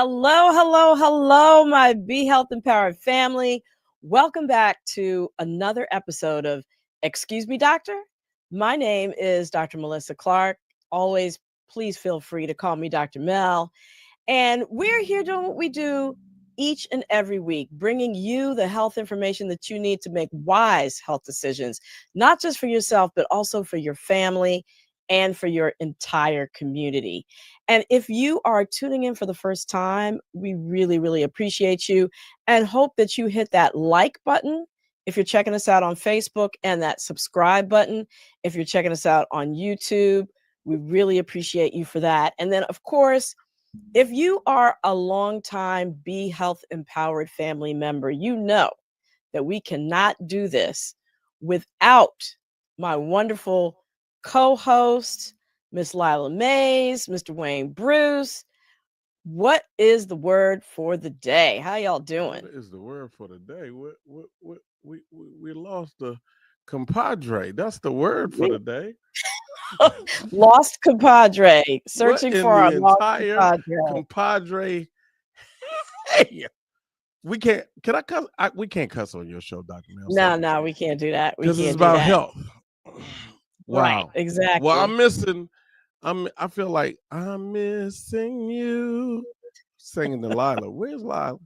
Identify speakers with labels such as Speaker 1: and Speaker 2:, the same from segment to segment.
Speaker 1: Hello, hello, hello, my Be Health Empowered family. Welcome back to another episode of Excuse Me, Doctor. My name is Dr. Melissa Clark. Always, please feel free to call me Dr. Mel. And we're here doing what we do each and every week, bringing you the health information that you need to make wise health decisions, not just for yourself, but also for your family and for your entire community. And if you are tuning in for the first time, we really, really appreciate you and hope that you hit that like button if you're checking us out on Facebook and that subscribe button if you're checking us out on YouTube. We really appreciate you for that. And then, of course, if you are a longtime Be Health Empowered family member, you know that we cannot do this without my wonderful co-host, Miss Lila Mays, Mr. Wayne Bruce. What is the word for the day? How y'all doing?
Speaker 2: What is the word for the day? We lost the compadre. That's the word for the day.
Speaker 1: Lost compadre. Searching
Speaker 2: what in
Speaker 1: for our
Speaker 2: the
Speaker 1: lost
Speaker 2: entire
Speaker 1: compadre.
Speaker 2: Hey, we can't. Can I cuss? We can't cuss on your show, Dr. Mel.
Speaker 1: No, we can't do that.
Speaker 2: Because it's about health. Wow.
Speaker 1: Right, exactly.
Speaker 2: Well, I'm missing. I feel like I'm missing you. Singing to Lila. Where's Lila?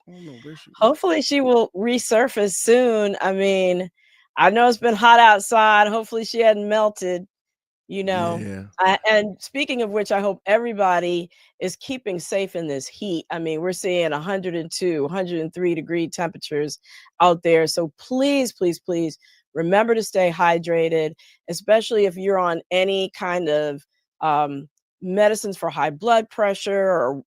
Speaker 2: I don't know where she is.
Speaker 1: Hopefully she will resurface soon. I mean, I know it's been hot outside. Hopefully she hadn't melted, you know.
Speaker 2: Yeah.
Speaker 1: And speaking of which, I hope everybody is keeping safe in this heat. I mean, we're seeing 102, 103 degree temperatures out there. So please, please, please remember to stay hydrated, especially if you're on any kind of medicines for high blood pressure or,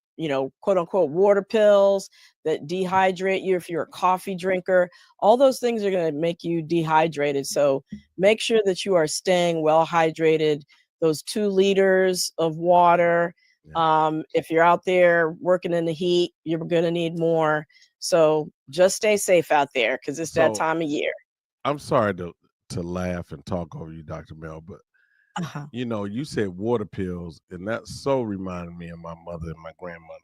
Speaker 1: quote unquote, water pills that dehydrate you. If you're a coffee drinker, all those things are going to make you dehydrated. So make sure that you are staying well hydrated. Those 2 liters of water. If you're out there working in the heat, you're going to need more. So just stay safe out there because it's that time of year.
Speaker 2: I'm sorry to laugh and talk over you, Dr. Mel, but you said water pills, and that so reminded me of my mother and my grandmother.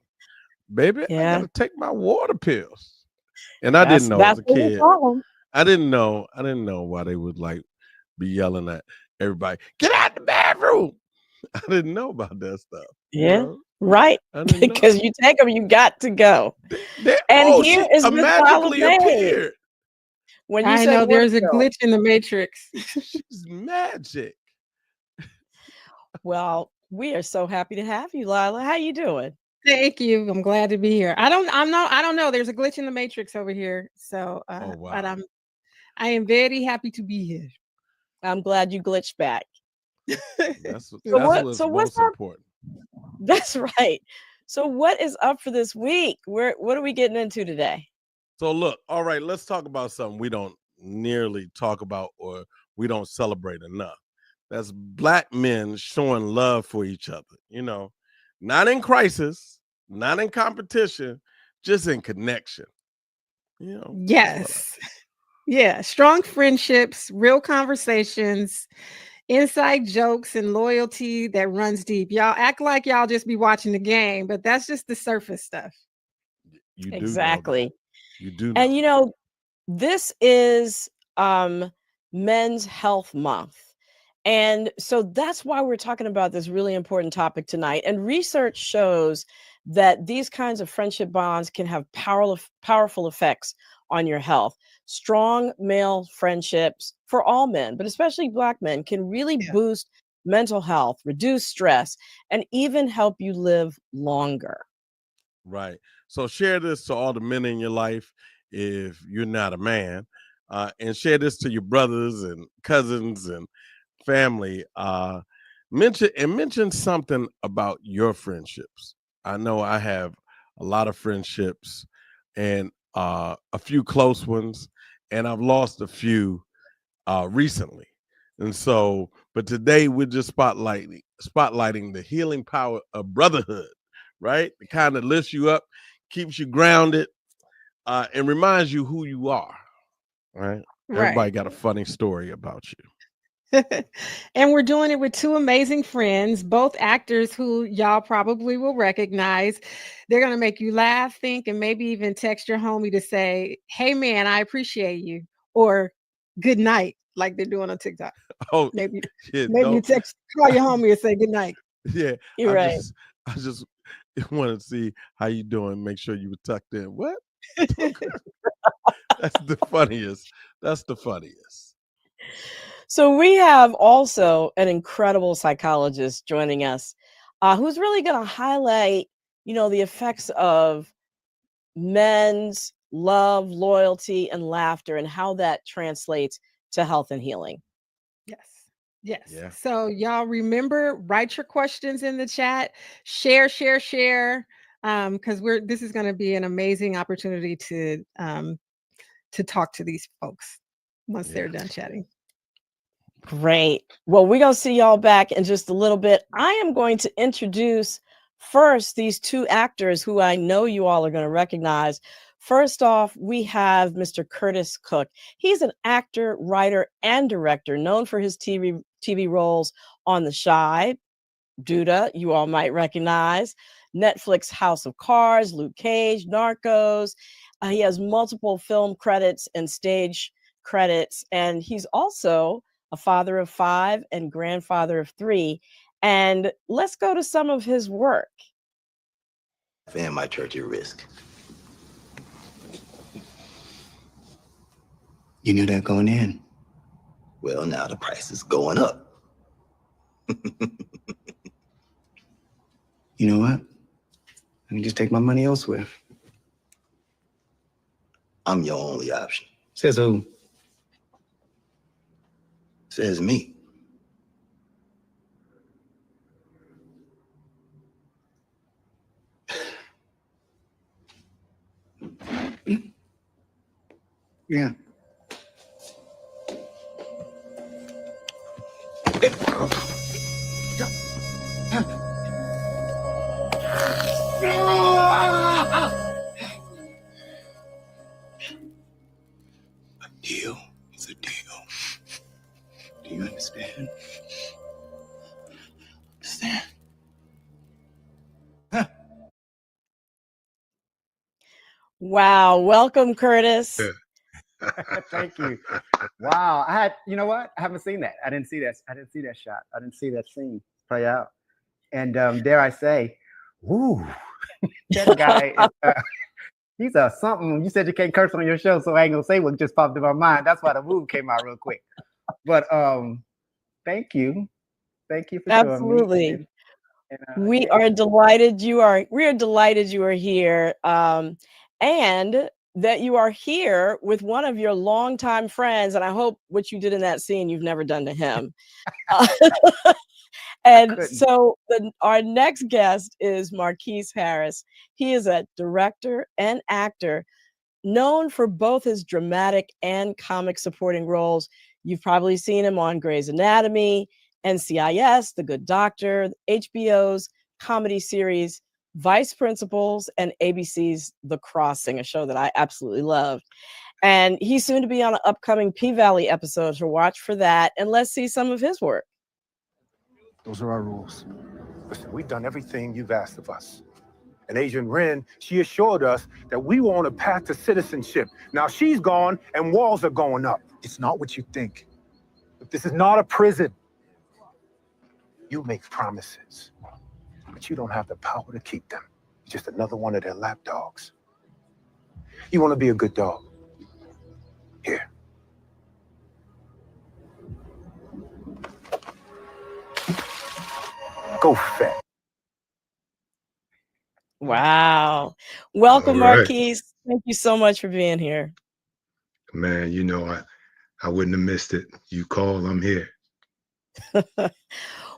Speaker 2: Baby, I gotta take my water pills. And I didn't know as a kid. I didn't know why they would be yelling at everybody, get out the bathroom. I didn't know about that stuff.
Speaker 1: Yeah. Right. Because you take them, you got to go. Here is
Speaker 2: magically appeared.
Speaker 1: When you
Speaker 3: I know there's a glitch in the matrix.
Speaker 2: She's magic.
Speaker 1: Well, we are so happy to have you, Lila. How you doing?
Speaker 3: Thank you. I'm glad to be here. I don't know. There's a glitch in the matrix over here. So, but I am very happy to be here.
Speaker 1: I'm glad you glitched back.
Speaker 2: That's what's most important.
Speaker 1: That's right. So what is up for this week? What are we getting into today?
Speaker 2: So look, all right, let's talk about something we don't nearly talk about or we don't celebrate enough. That's Black men showing love for each other, not in crisis, not in competition, just in connection.
Speaker 3: Yes. Yeah. Strong friendships, real conversations, inside jokes, and loyalty that runs deep. Y'all act like y'all just be watching the game, but that's just the surface stuff.
Speaker 2: You do
Speaker 1: exactly.
Speaker 2: You do know.
Speaker 1: And this is Men's Health Month. And so that's why we're talking about this really important topic tonight. And research shows that these kinds of friendship bonds can have powerful effects on your health. Strong male friendships for all men, but especially Black men, can really boost mental health, reduce stress, and even help you live longer.
Speaker 2: Right. So share this to all the men in your life if you're not a man, and share this to your brothers and cousins and family. Mention something about your friendships. I know I have a lot of friendships and a few close ones, and I've lost a few recently. And so, but today we're just spotlighting the healing power of brotherhood, right? The kind that lifts you up, keeps you grounded, and reminds you who you are, right? Everybody got a funny story about you.
Speaker 3: And we're doing it with two amazing friends, both actors who y'all probably will recognize. They're going to make you laugh, think, and maybe even text your homie to say, "Hey, man, I appreciate you," or "Good night," like they're doing on TikTok.
Speaker 2: Oh,
Speaker 3: Maybe,
Speaker 2: yeah,
Speaker 3: maybe you call your homie and say good night.
Speaker 2: Yeah,
Speaker 1: You're right.
Speaker 2: I just want to see how you doing. Make sure you were tucked in. What? That's the funniest. That's the funniest.
Speaker 1: So we have also an incredible psychologist joining us, who's really going to highlight, the effects of men's love, loyalty, and laughter, and how that translates to health and healing.
Speaker 3: Yes. Yes.
Speaker 2: Yeah.
Speaker 3: So y'all remember, write your questions in the chat, share. Because this is going to be an amazing opportunity to talk to these folks once they're done chatting.
Speaker 1: Great. Well, we're going to see y'all back in just a little bit. I am going to introduce first these two actors who I know you all are going to recognize. First off, we have Mr. Curtis Cook. He's an actor, writer, and director known for his TV roles on The Chi, Duda, you all might recognize, Netflix House of Cards, Luke Cage, Narcos. He has multiple film credits and stage credits, and he's also a father of 5 and grandfather of 3. And let's go to some of his work.
Speaker 4: And my church at risk. You knew that going in. Well, now the price is going up. You know what? Let me just take my money elsewhere. I'm your only option. Says who? Says me. Yeah. A deal is a deal. Do you understand? Understand? Huh.
Speaker 1: Wow. Welcome, Curtis.
Speaker 5: Thank you. Wow. You know what? I haven't seen that. I didn't see that. I didn't see that shot. I didn't see that scene play out. And dare I say, woo, that guy, he's a something. You said you can't curse on your show, so I ain't gonna say what just popped in my mind. That's why the move came out real quick. But thank you. Thank you for
Speaker 1: Absolutely.
Speaker 5: showing me.
Speaker 1: We are delighted you are here. And that you are here with one of your longtime friends. And I hope what you did in that scene, you've never done to him. And so our next guest is Marcuis Harris. He is a director and actor known for both his dramatic and comic supporting roles. You've probably seen him on Grey's Anatomy, NCIS, The Good Doctor, HBO's comedy series Vice Principals, and ABC's The Crossing, a show that I absolutely love. And he's soon to be on an upcoming P-Valley episode, so watch for that. And let's see some of his work.
Speaker 6: Those are our rules. Listen, we've done everything you've asked of us. And Agent Wren, she assured us that we were on a path to citizenship. Now she's gone and walls are going up. It's not what you think. But this is not a prison. You make promises, but you don't have the power to keep them. You're just another one of their lapdogs. You want to be a good dog? Here. Go fetch.
Speaker 1: Wow. Welcome, Marcuis. Thank you so much for being here.
Speaker 7: Man, you know, I wouldn't have missed it. You call, I'm here.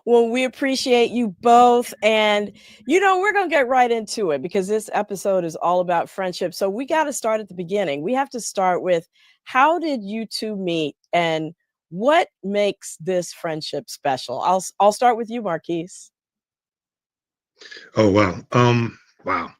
Speaker 1: Well, we appreciate you both. And, we're going to get right into it because this episode is all about friendship. So we got to start at the beginning. We have to start with, how did you two meet and what makes this friendship special? I'll start with you, Marcuis.
Speaker 7: Oh, wow. Wow.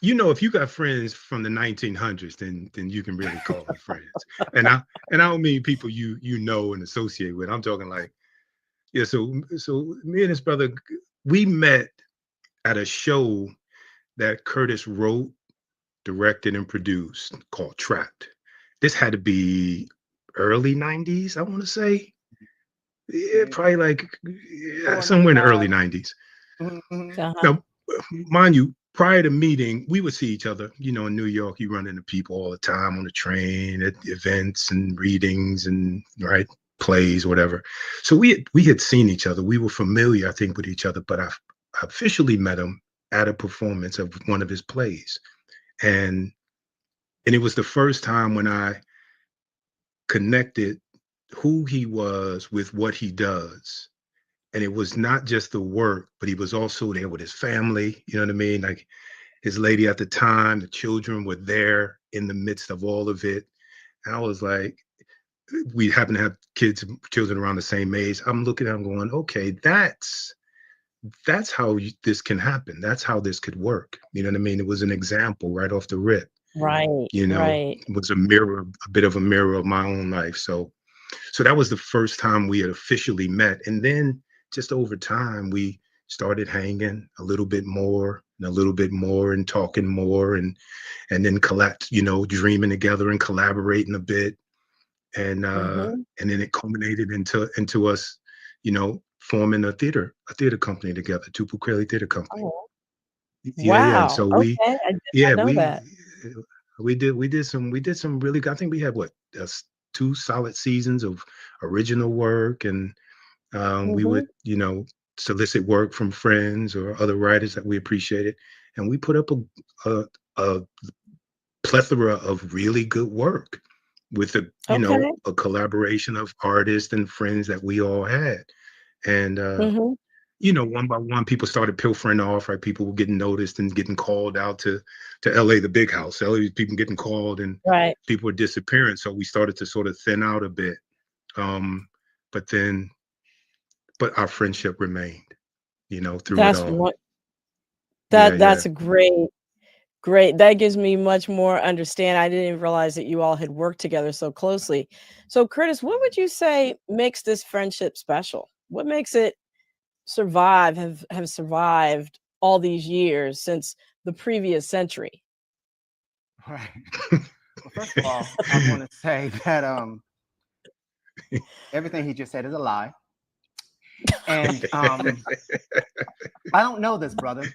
Speaker 7: you know, if you got friends from the 1900s, then you can really call them friends. And I don't mean people you know and associate with. I'm talking like, yeah. So me and his brother, we met at a show that Curtis wrote, directed, and produced called Trapped. This had to be early 90s, I want to say. Yeah, probably like somewhere in the early 90s. Now, mind you, prior to meeting, we would see each other. You know, in New York, you run into people all the time on the train, at events and readings and plays, whatever. So we had seen each other. We were familiar, I think, with each other. But I officially met him at a performance of one of his plays, and it was the first time when I connected who he was with what he does. And it was not just the work, but he was also there with his family. You know what I mean? Like his lady at the time, the children were there in the midst of all of it. And I was like, we happen to have children around the same age. I'm looking at him going, okay, that's how this can happen. That's how this could work. You know what I mean? It was an example right off the rip.
Speaker 1: Right.
Speaker 7: You know,
Speaker 1: right.
Speaker 7: It was a bit of a mirror of my own life. So that was the first time we had officially met. And then just over time, we started hanging a little bit more and a little bit more and talking more and then dreaming together and collaborating a bit. And and then it culminated into us, forming a theater company together, Tupu Crayley Theater Company.
Speaker 1: Oh.
Speaker 7: Yeah,
Speaker 1: wow.
Speaker 7: And so
Speaker 1: okay. I did not know that.
Speaker 7: we did some really, I think we had 2 solid seasons of original work, and we would solicit work from friends or other writers that we appreciated, and we put up a plethora of really good work with a collaboration of artists and friends that we all had. And one by one, people started pilfering off, right? People were getting noticed and getting called out to LA, the big house. LA, people getting called and people were disappearing. So we started to sort of thin out a bit. But our friendship remained, through it all.
Speaker 1: That's a great. That gives me much more understanding. I didn't even realize that you all had worked together so closely. So Curtis, what would you say makes this friendship special? What makes it have survived all these years since the previous century?
Speaker 5: Right. Well, first of all, I want to say that everything he just said is a lie. And I don't know this brother.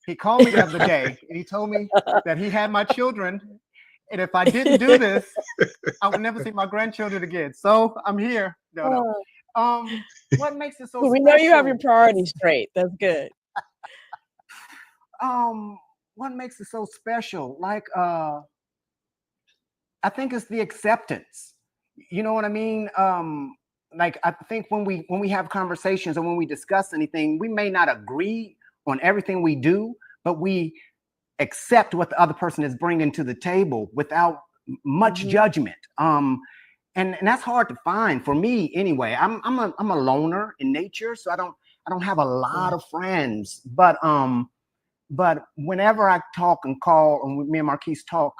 Speaker 5: He called me the other day and he told me that he had my children. And if I didn't do this, I would never see my grandchildren again. So I'm here. No. What makes it so
Speaker 1: we
Speaker 5: special?
Speaker 1: know you have your priorities straight. That's good.
Speaker 5: What makes it so special? Like, I think it's the acceptance. You know what I mean? Like, I think when we have conversations or when we discuss anything, we may not agree on everything we do, but we accept what the other person is bringing to the table without much judgment. And that's hard to find for me anyway. I'm a loner in nature, so I don't have a lot of friends. But whenever I talk and call, and me and Marcuis talk,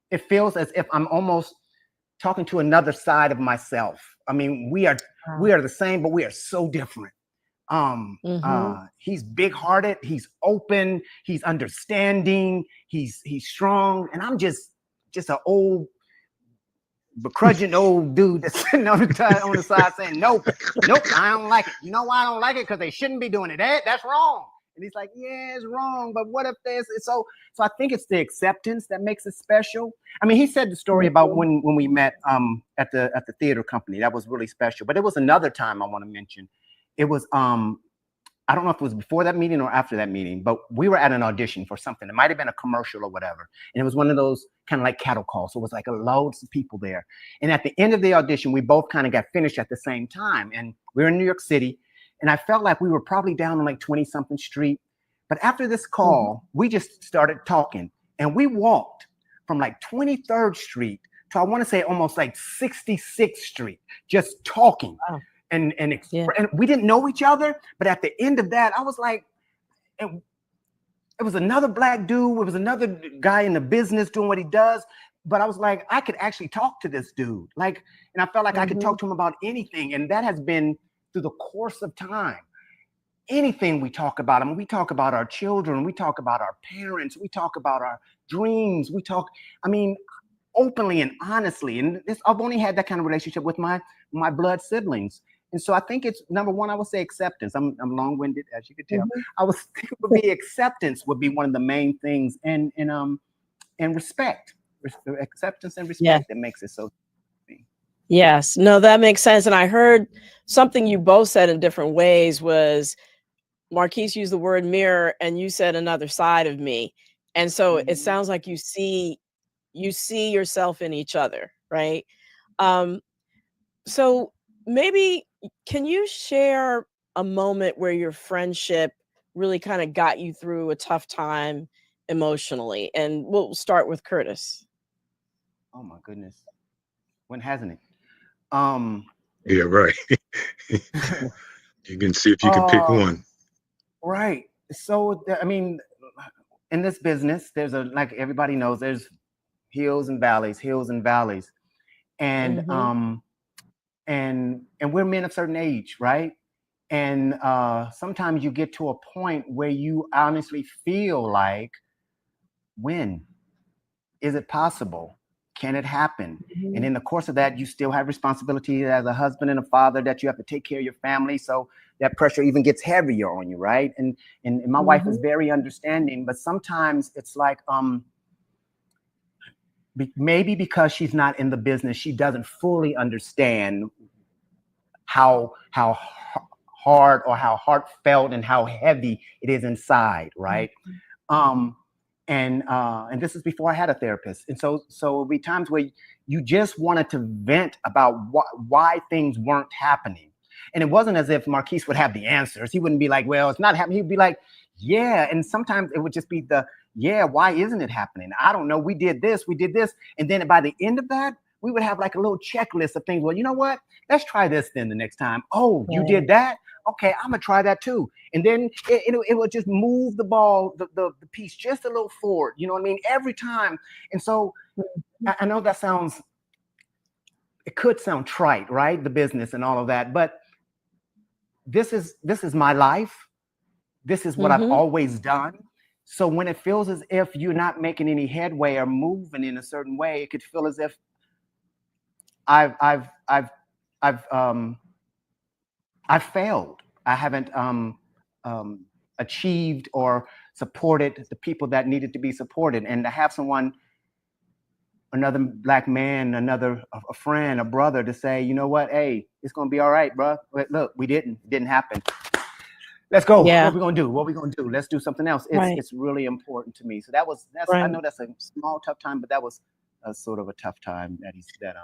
Speaker 5: it feels as if I'm almost talking to another side of myself. I mean, we are the same, but we are so different. He's big-hearted, he's open, he's understanding, he's strong, and I'm just an old begrudging old dude that's sitting on the side saying, nope, I don't like it. You know why I don't like it? Because they shouldn't be doing it. That's wrong. And he's like, yeah, it's wrong, but what if there's so I think it's the acceptance that makes it special. I mean, he said the story about when we met at the theater company. That was really special. But it was another time I want to mention. It was I don't know if it was before that meeting or after that meeting, but we were at an audition for something. It might have been a commercial or whatever. And it was one of those kind of like cattle calls. So it was like loads of people there. And at the end of the audition, we both kind of got finished at the same time. And we were in New York City. And I felt like we were probably down on like 20-something street. But after this call, we just started talking. And we walked from like 23rd Street to, I want to say, almost like 66th Street, just talking. Wow. And we didn't know each other, but at the end of that, I was like, it was another black dude. It was another guy in the business doing what he does. But I was like, I could actually talk to this dude. Like, and I felt like I could talk to him about anything. And that has been through the course of time. Anything we talk about, I mean, we talk about our children, we talk about our parents, we talk about our dreams, we talk, I mean, openly and honestly. And this, I've only had that kind of relationship with my blood siblings. And so I think it's number one, I would say acceptance. I'm long-winded, as you can tell. I would think it would be acceptance would be one of the main things, and respect. Acceptance and respect that makes it so.
Speaker 1: Yes, no, that makes sense. And I heard something you both said in different ways was Marquis used the word mirror and you said another side of me. And so it sounds like you see yourself in each other, right? So maybe can you share a moment where your friendship really kind of got you through a tough time emotionally? And we'll start with Curtis.
Speaker 5: Oh my goodness. When hasn't it?
Speaker 7: Yeah, right. You can see if you can pick one.
Speaker 5: Right. So, I mean, in this business, there's like everybody knows, there's hills and valleys. And and we're men of certain age, right? And sometimes you get to a point where you honestly feel like, when is it possible? Can it happen? And in the course of that, you still have responsibility as a husband and a father that you have to take care of your family. So that pressure even gets heavier on you, right? And my wife is very understanding, but sometimes it's like, maybe because she's not in the business, she doesn't fully understand how hard or how heartfelt and how heavy it is inside, right? And this is before I had a therapist. And so it'll be times where you just wanted to vent about why things weren't happening. And it wasn't as if Marquis would have the answers. He wouldn't be like, well, it's not happening. He'd be like, yeah. And sometimes it would just be why isn't it happening? I don't know. We did this. And then by the end of that, we would have like a little checklist of things. Well, you know what? Let's try this then the next time. Oh, you did that? Okay, I'm gonna try that too. And then it will just move the ball, the piece just a little forward. You know what I mean? Every time. And so I know it could sound trite, right? The business and all of that, but this is my life. This is what I've always done. So when it feels as if you're not making any headway or moving in a certain way, it could feel as if I've failed. I haven't achieved or supported the people that needed to be supported. And to have someone, another black man, a friend, a brother, to say, you know what, hey, it's gonna be all right, bro. Look, it didn't happen. Let's go.
Speaker 1: Yeah.
Speaker 5: What we gonna do? Let's do something else. It's really important to me. So that's I know that's a small tough time, but that was a sort of a tough time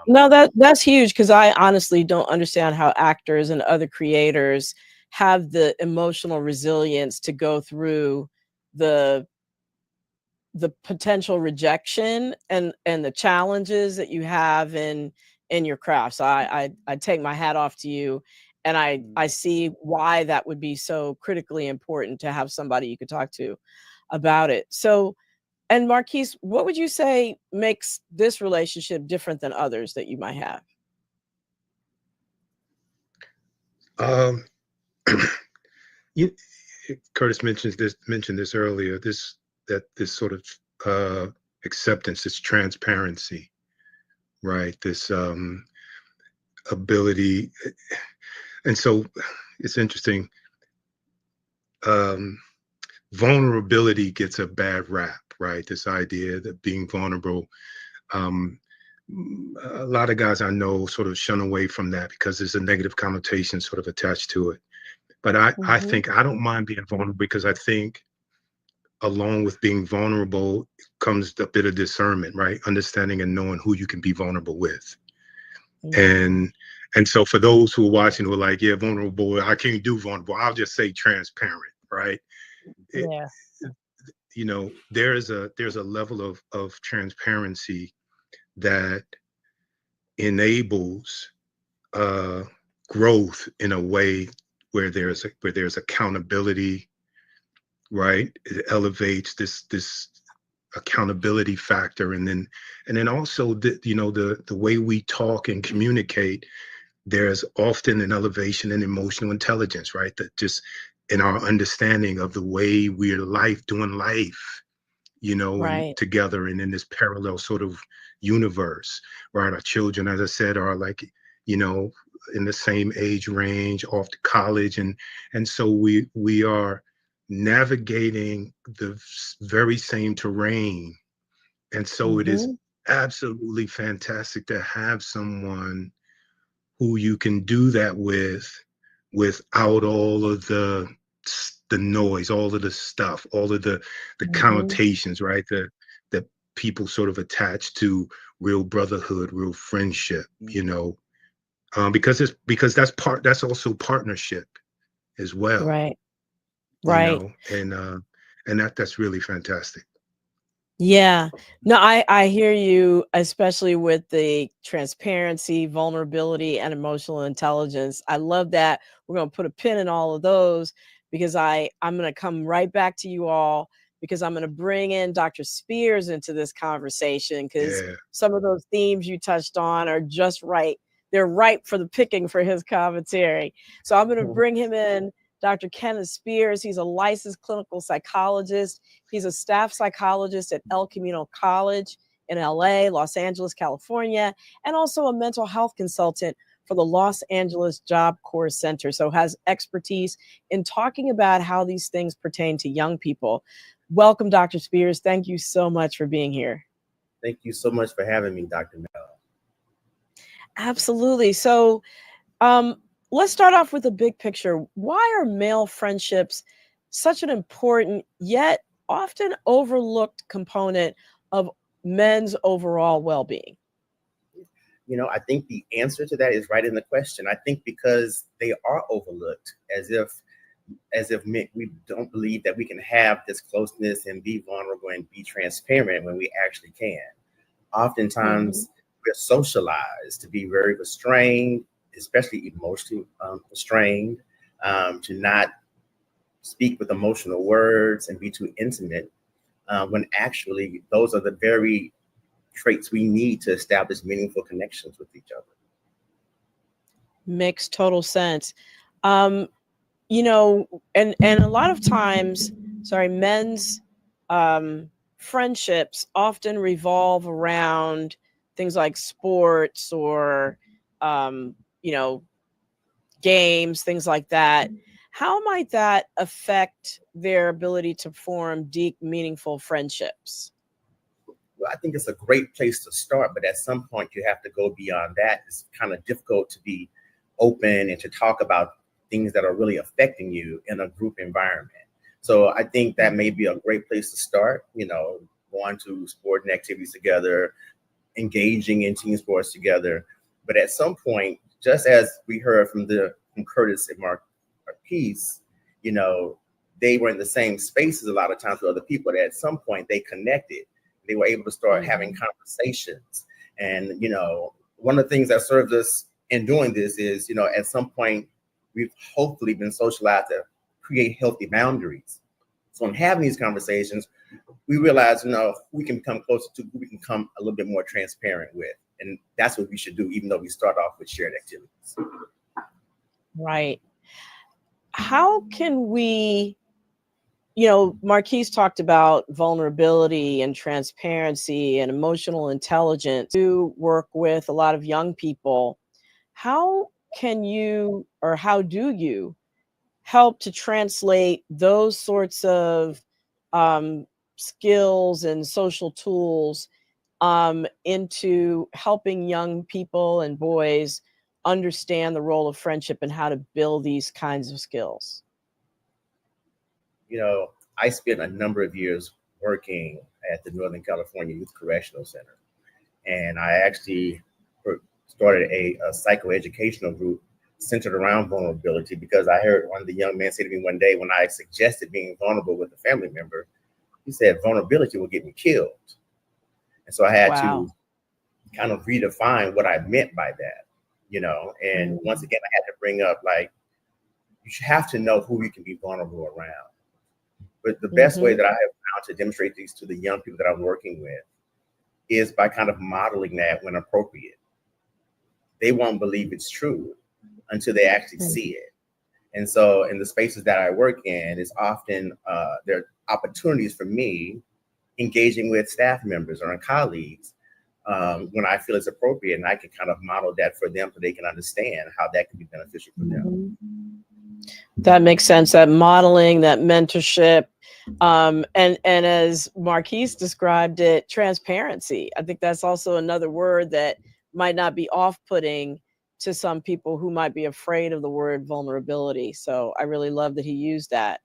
Speaker 1: No, that's huge, because I honestly don't understand how actors and other creators have the emotional resilience to go through the potential rejection and the challenges that you have in your craft. So I take my hat off to you, and I see why that would be so critically important to have somebody you could talk to about it. So, and Marquis, what would you say makes this relationship different than others that you might have?
Speaker 7: Curtis mentioned this earlier. This sort of acceptance, this transparency, right? This ability, and so it's interesting. Vulnerability gets a bad rap, right? This idea that being vulnerable, a lot of guys I know sort of shun away from that because there's a negative connotation sort of attached to it. But I think I don't mind being vulnerable, because I think along with being vulnerable comes a bit of discernment, right? Understanding and knowing who you can be vulnerable with. And so for those who are watching who are like, yeah, vulnerable, I can't do vulnerable, I'll just say transparent, right?
Speaker 1: Yeah.
Speaker 7: You know, there's a level of transparency that enables growth in a way where there's accountability, right? It elevates this accountability factor, and then also the way we talk and communicate. There's often an elevation in emotional intelligence, right? That just in our understanding of the way we're doing life, and
Speaker 1: Right.
Speaker 7: together and in this parallel sort of universe, right? Our children, as I said, are like, in the same age range, off to college, and so we are navigating the very same terrain, and so it is
Speaker 1: Mhm.
Speaker 7: absolutely fantastic to have someone who you can do that with without all of the noise, all of the stuff, all of the
Speaker 1: Mhm.
Speaker 7: connotations, right? That people sort of attach to real brotherhood, real friendship, because that's also partnership as well,
Speaker 1: Right. Right.
Speaker 7: and that's really fantastic.
Speaker 1: Yeah. No, I hear you, especially with the transparency, vulnerability, and emotional intelligence. I love that. We're going to put a pin in all of those because I'm going to come right back to you all because I'm going to bring in Dr. Spears into this conversation because
Speaker 7: Yeah.
Speaker 1: some of those themes you touched on are just right. They're ripe for the picking for his commentary. So I'm going to bring him in. Dr. Kenneth Spears, he's a licensed clinical psychologist. He's a staff psychologist at El Camino College in LA, Los Angeles, California, and also a mental health consultant for the Los Angeles Job Corps Center. So has expertise in talking about how these things pertain to young people. Welcome, Dr. Spears. Thank you so much for being here.
Speaker 8: Thank you so much for having me, Dr. Mel.
Speaker 1: Absolutely. So let's start off with the big picture. Why are male friendships such an important yet often overlooked component of men's overall well-being?
Speaker 8: I think the answer to that is right in the question. I think because they are overlooked, as if we don't believe that we can have this closeness and be vulnerable and be transparent when we actually can. Oftentimes, we're socialized to be very restrained, especially emotionally restrained, to not speak with emotional words and be too intimate, when actually those are the very traits we need to establish meaningful connections with each other.
Speaker 1: Makes total sense. And a lot of times, men's friendships often revolve around things like sports or um, you know, games, things like that. How might that affect their ability to form deep, meaningful friendships?
Speaker 8: Well, I think it's a great place to start, but at some point you have to go beyond that. It's kind of difficult to be open and to talk about things that are really affecting you in a group environment. So I think that may be a great place to start, going to sporting activities together, engaging in team sports together. But at some point, just as we heard from Curtis and Marcuis, they were in the same spaces a lot of times with other people that at some point they connected. They were able to start having conversations. And, one of the things that served us in doing this is, at some point, we've hopefully been socialized to create healthy boundaries. So in having these conversations, we realize, we can become closer to, who we can become a little bit more transparent with. And that's what we should do, even though we start off with shared activities.
Speaker 1: Right. How can we, Marquise talked about vulnerability and transparency and emotional intelligence to work with a lot of young people. How can you, or how do you help to translate those sorts of skills and social tools into helping young people and boys understand the role of friendship and how to build these kinds of skills?
Speaker 8: I spent a number of years working at the Northern California Youth Correctional Center, and I actually started a psychoeducational group centered around vulnerability because I heard one of the young men say to me one day when I suggested being vulnerable with a family member, he said, vulnerability will get me killed. And so I had to kind of redefine what I meant by that, and once again, I had to bring up, like, you have to know who you can be vulnerable around. But the best way that I have found to demonstrate these to the young people that I'm working with is by kind of modeling that when appropriate. They won't believe it's true until they actually see it. And so in the spaces that I work in, it's often there are opportunities for me engaging with staff members or colleagues when I feel it's appropriate, and I can kind of model that for them so they can understand how that can be beneficial for them.
Speaker 1: That makes sense. That modeling, that mentorship, and as Marquis described it, transparency. I think that's also another word that might not be off-putting to some people who might be afraid of the word vulnerability. So I really love that he used that.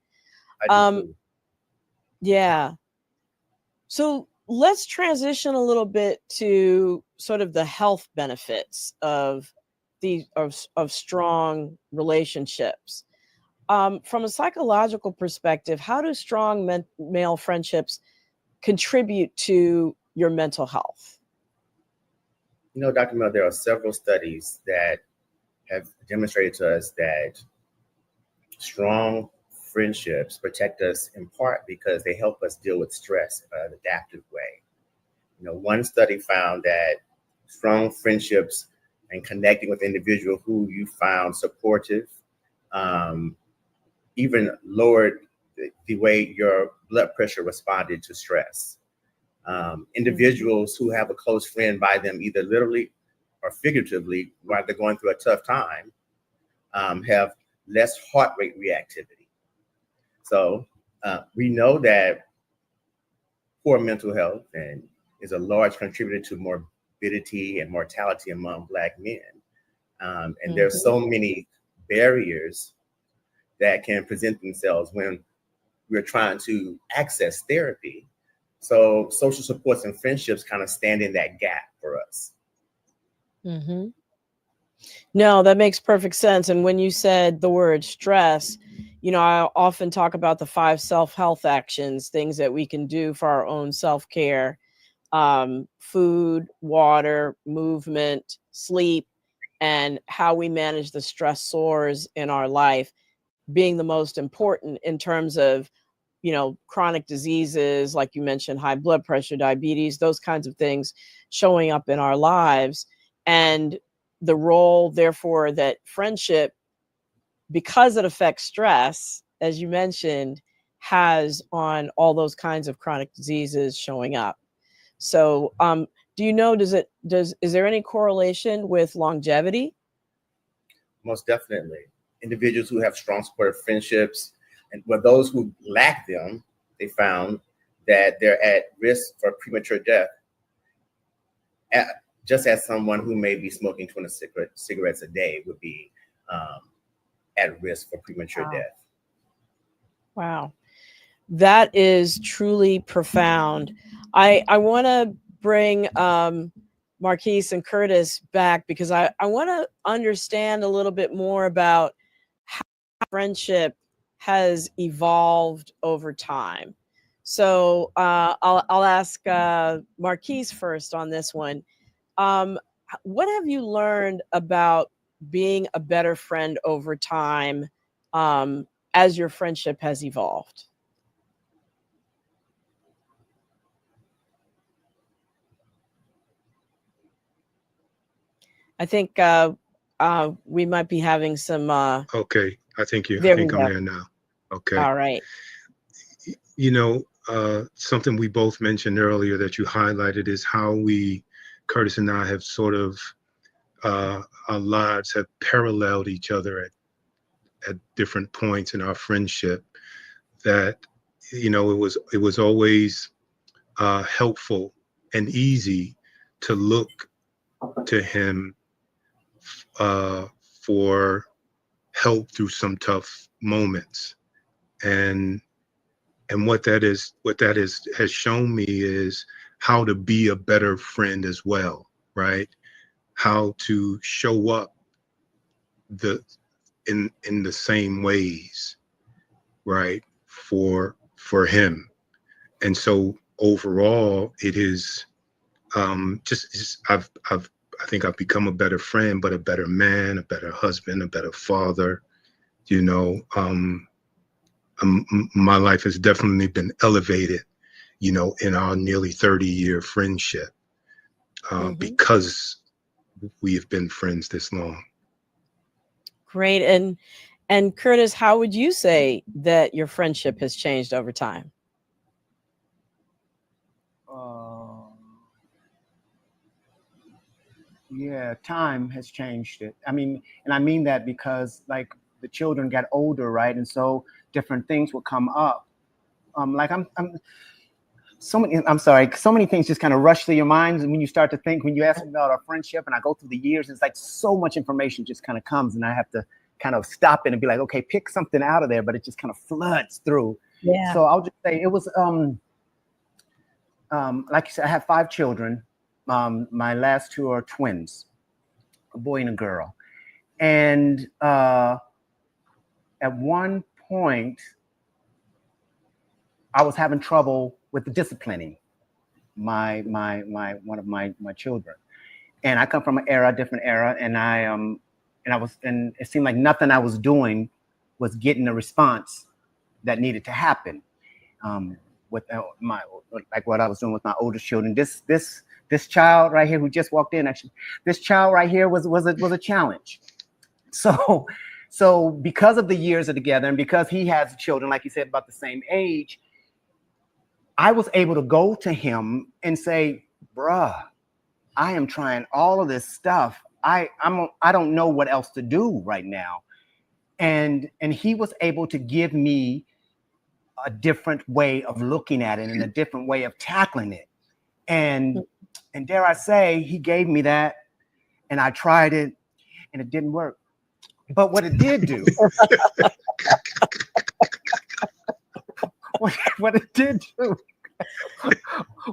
Speaker 1: Yeah. So let's transition a little bit to sort of the health benefits of strong relationships. From a psychological perspective, how do strong male friendships contribute to your mental health?
Speaker 8: You know, Dr. Mel, there are several studies that have demonstrated to us that strong friendships protect us in part because they help us deal with stress in an adaptive way. You know, one study found that strong friendships and connecting with individuals who you found supportive even lowered the way your blood pressure responded to stress. Individuals who have a close friend by them, either literally or figuratively, while they're going through a tough time, have less heart rate reactivity. So we know that poor mental health is a large contributor to morbidity and mortality among Black men. And there's so many barriers that can present themselves when we're trying to access therapy. So social supports and friendships kind of stand in that gap for us.
Speaker 1: No, that makes perfect sense. And when you said the word stress, you know, I often talk about the 5 self-health actions, things that we can do for our own self-care: food, water, movement, sleep, and how we manage the stressors in our life being the most important in terms of, you know, chronic diseases, like you mentioned, high blood pressure, diabetes, those kinds of things showing up in our lives. And the role, therefore, that friendship, because it affects stress, as you mentioned, has on all those kinds of chronic diseases showing up. So do you know, is there any correlation with longevity?
Speaker 8: Most definitely. Individuals who have strong supportive friendships, and for those who lack them, they found that they're at risk for premature death, just as someone who may be smoking 20 cigarettes a day would be at risk for premature death.
Speaker 1: Wow. That is truly profound. I want to bring Marquis and Curtis back because I want to understand a little bit more about how friendship has evolved over time. So I'll ask Marquis first on this one. What have you learned about being a better friend over time as your friendship has evolved? I think we might be having some.
Speaker 7: Okay, I think I'm there now. Okay.
Speaker 1: All right.
Speaker 7: You know, something we both mentioned earlier that you highlighted is how Curtis and I have sort of, our lives have paralleled each other at different points in our friendship. That, you know, it was always helpful and easy to look to him for help through some tough moments. And what that has shown me is how to be a better friend as well, right? How to show up in the same ways, right? For him. And so overall it is I think I've become a better friend, but a better man, a better husband, a better father, you know, my life has definitely been elevated, you know, in our nearly 30-year friendship, because we have been friends this long.
Speaker 1: Great. And Curtis, how would you say that your friendship has changed over time?
Speaker 5: Yeah, time has changed it. I mean, and I mean that because like the children got older, right? And so different things will come up. Like I'm I'm sorry, so many things just kind of rush through your minds. And when you start to think, when you ask me about our friendship and I go through the years, it's like so much information just kind of comes and I have to kind of stop it and be like, okay, pick something out of there, but it just kind of floods through.
Speaker 1: Yeah.
Speaker 5: So I'll just say it was, like you said, I have 5 children. My last 2 are twins, a boy and a girl. And at one point, I was having trouble with the disciplining one of my children. And I come from an different era, and and it seemed like nothing I was doing was getting the response that needed to happen. With like what I was doing with my oldest children. This child right here who just walked in, actually, this child right here was a challenge. So because of the years of together and because he has children, like you said, about the same age, I was able to go to him and say, bruh, I am trying all of this stuff. I don't know what else to do right now. And he was able to give me a different way of looking at it and a different way of tackling it. And dare I say, he gave me that and I tried it and it didn't work. But what it did do, what it did do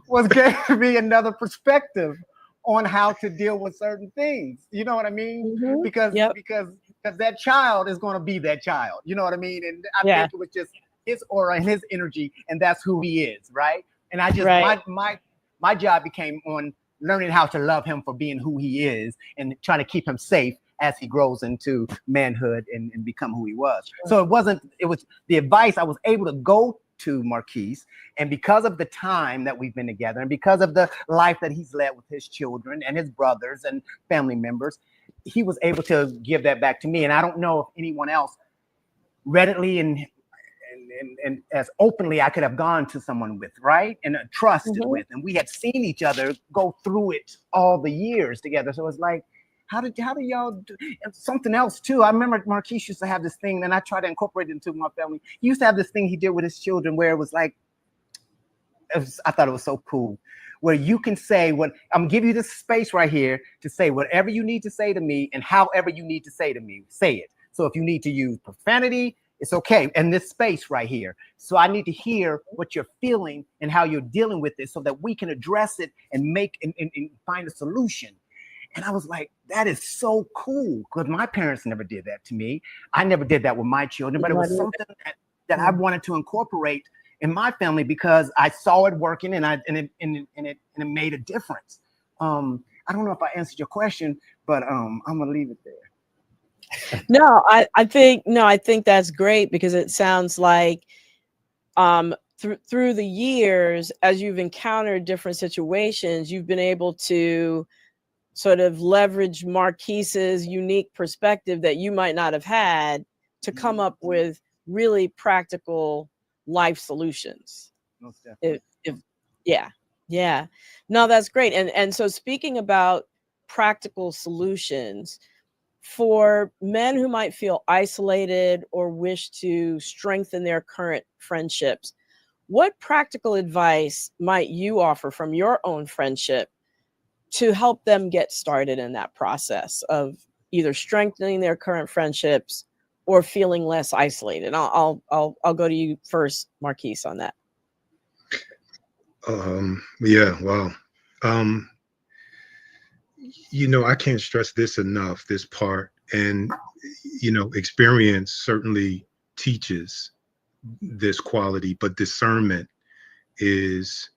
Speaker 5: was gave me another perspective on how to deal with certain things. You know what I mean? Because that child is going to be that child. You know what I mean? And I think it was just his aura and his energy, and that's who he is, right? And I just my job became on learning how to love him for being who he is and trying to keep him safe as he grows into manhood and become who he was. So it was the advice I was able to go to Marcuis, and because of the time that we've been together and because of the life that he's led with his children and his brothers and family members, he was able to give that back to me. And I don't know if anyone else readily and as openly I could have gone to someone with, right? And trusted with, and we had seen each other go through it all the years together. So it's like, how do y'all do? And something else too? I remember Marcuis used to have this thing, and I tried to incorporate it into my family. He used to have this thing he did with his children where it was like, I thought it was so cool, where you can say what I'm gonna give you this space right here to say whatever you need to say to me and however you need to say to me, say it. So if you need to use profanity, it's okay. And this space right here. So I need to hear what you're feeling and how you're dealing with it so that we can address it and make and find a solution. And I was like, that is so cool, because my parents never did that to me. I never did that with my children, but it was something that I wanted to incorporate in my family because I saw it working and it made a difference. I don't know if I answered your question, but I'm gonna leave it there.
Speaker 1: No, I think that's great, because it sounds like through the years, as you've encountered different situations, you've been able to sort of leverage Marcuis's unique perspective that you might not have had to come up with really practical life solutions.
Speaker 5: Most definitely.
Speaker 1: Yeah. No, that's great. And so speaking about practical solutions for men who might feel isolated or wish to strengthen their current friendships, what practical advice might you offer from your own friendship to help them get started in that process of either strengthening their current friendships or feeling less isolated? I'll go to you first, Marcuis, on that.
Speaker 7: Yeah, wow. You know, I can't stress this enough, this part. And, you know, experience certainly teaches this quality, but discernment is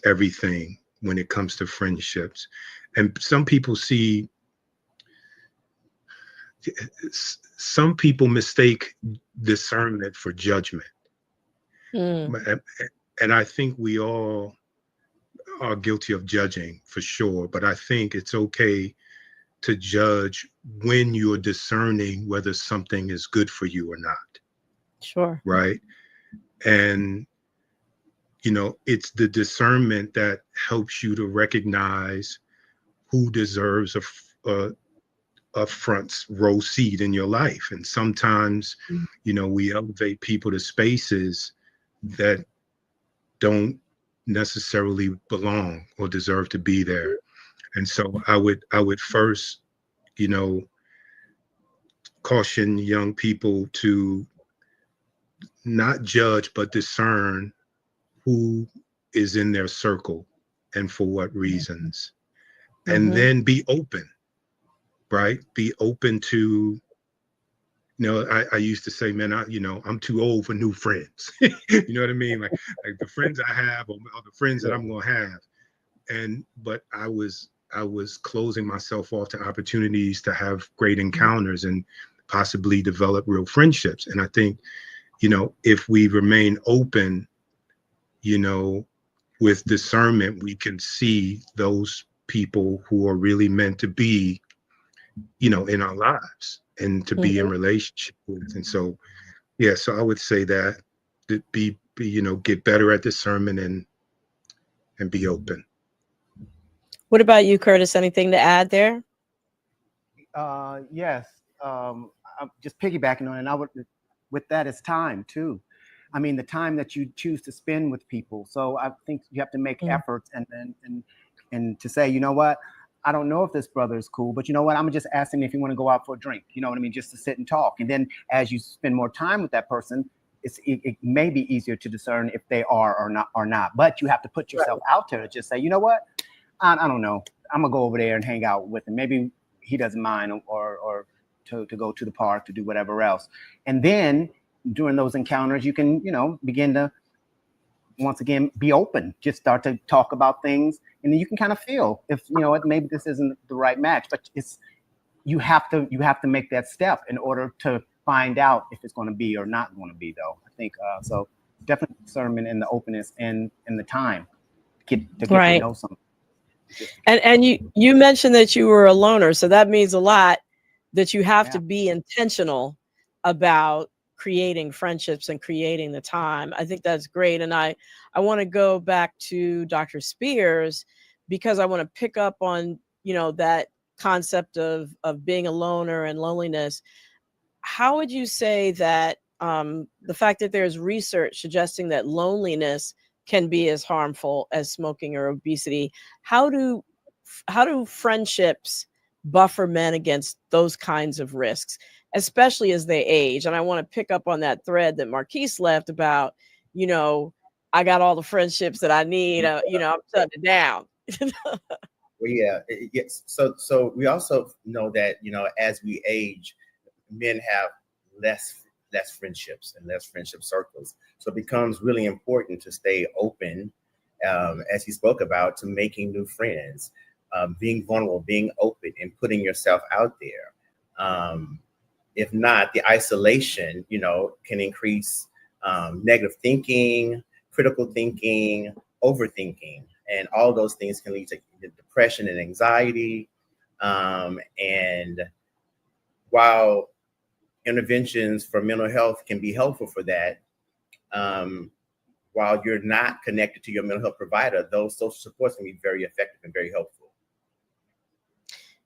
Speaker 7: everything when it comes to friendships. And some people see some people mistake discernment for judgment. And I think we all are guilty of judging for sure, but I think it's okay to judge when you're discerning whether something is good for you or not.
Speaker 1: Sure.
Speaker 7: Right. And, you know, it's the discernment that helps you to recognize who deserves a front row seat in your life. And sometimes, you know, we elevate people to spaces that don't necessarily belong or deserve to be there. And so I would first, you know, caution young people to not judge, but discern who is in their circle and for what reasons. And then be open, right? Be open to, you know, I used to say, man, I'm too old for new friends. You know what I mean? Like the friends I have or the friends that I'm going to have. But I was closing myself off to opportunities to have great encounters and possibly develop real friendships. And I think, you know, if we remain open, you know, with discernment, we can see those people who are really meant to be, you know, in our lives and to be in relationship with. And so, yeah, so I would say that be you know, get better at discernment and be open.
Speaker 1: What about you, Curtis? Anything to add there?
Speaker 5: Yes. I'm just piggybacking on it. And I would, with that, it's time too. I mean, the time that you choose to spend with people. So I think you have to make efforts and to say, you know what, I don't know if this brother is cool, but you know what, I'm gonna just ask him if you want to go out for a drink. You know what I mean? Just to sit and talk. And then as you spend more time with that person, it may be easier to discern if they are or not. But you have to put yourself out there to just say, you know what, I don't know, I'm gonna go over there and hang out with him. Maybe he doesn't mind, or to go to the park, to do whatever else. And then during those encounters, you can, you know, begin to once again be open, just start to talk about things, and then you can kind of feel if, you know what, maybe this isn't the right match. But it's you have to make that step in order to find out if it's going to be or not going to be, though. I think so. Definitely discernment and the openness and the time to get to know something.
Speaker 1: And you mentioned that you were a loner, so that means a lot, that you have to be intentional about creating friendships and creating the time. I think that's great. And I want to go back to Dr. Spears, because I want to pick up on, you know, that concept of being a loner and loneliness. How would you say that the fact that there's research suggesting that loneliness can be as harmful as smoking or obesity, how do friendships buffer men against those kinds of risks, especially as they age? And I want to pick up on that thread that Marcuis left about, you know, I got all the friendships that I need, you know, I'm shutting it down.
Speaker 8: Well, yeah, yes. So we also know that, you know, as we age, men have less friendships and less friendship circles. So it becomes really important to stay open, as he spoke about, to making new friends, being vulnerable, being open, and putting yourself out there. If not, the isolation, you know, can increase negative thinking, critical thinking, overthinking, and all those things can lead to depression and anxiety. And while interventions for mental health can be helpful for that, while you're not connected to your mental health provider, those social supports can be very effective and very helpful.